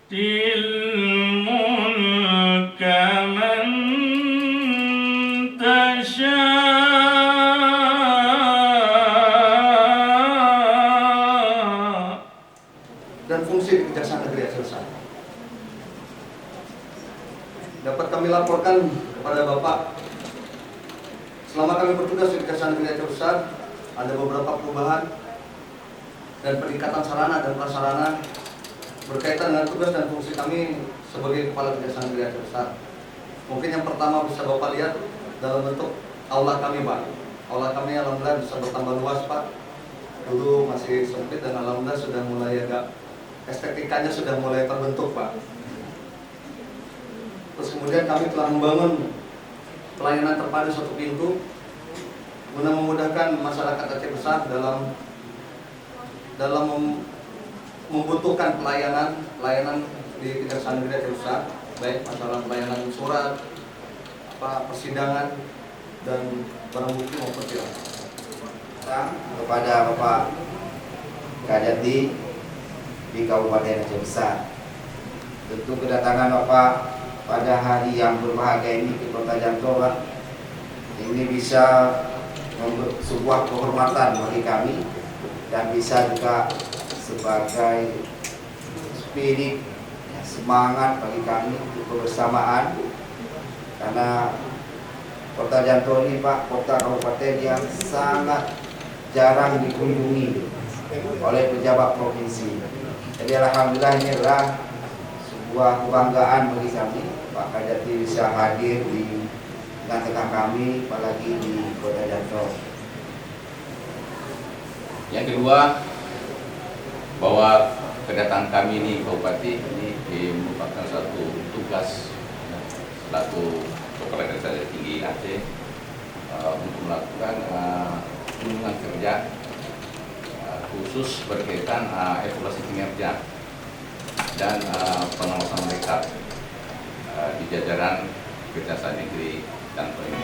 الملك من تشاء dan fungsi Kejaksaan Negeri Aceh Besar. Dapat kami laporkan kepada Bapak, selama kami bertugas di Kejaksaan Negeri Aceh Besar, ada beberapa perubahan dan peningkatan sarana dan prasarana berkaitan dengan tugas dan fungsi kami sebagai Kepala Kejaksaan Negeri Aceh Besar. Mungkin yang pertama bisa Bapak lihat dalam bentuk aula kami, Pak. Aula kami alhamdulillah bisa bertambah luas, Pak. Dulu masih sempit dan alhamdulillah sudah mulai agak estetikanya sudah mulai terbentuk, Pak. Terus kemudian kami telah membangun pelayanan terpadu satu pintu guna memudahkan masyarakat Aceh Besar dalam membutuhkan pelayanan di Kejaksaan Negeri Aceh Besar, baik masalah pelayanan surat, persidangan dan barang bukti maupun tilang. Kepada Bapak Kadati di Kabupaten Aceh Besar, tentu kedatangan Bapak pada hari yang berbahagia ini di Kota Janto, Pak, ini bisa sebuah kehormatan bagi kami dan bisa juga sebagai spirit semangat bagi kami untuk kebersamaan, karena Kota Janto ini, Pak, kota kabupaten yang sangat jarang dikunjungi oleh pejabat provinsi. Jadi alhamdulillah ini adalah sebuah kebanggaan bagi kami, Pak Kadati bisa hadir di tengah-tengah kami, apalagi di Kota Janto. Yang kedua, bahwa kedatangan kami ini Bupati ini merupakan satu tugas selaku Kepala Kejaksaan Tinggi Aceh untuk melakukan kunjungan kerja khusus berkaitan evaluasi kinerja dan pengawasan mereka di jajaran Kejaksaan Negeri Janto ini.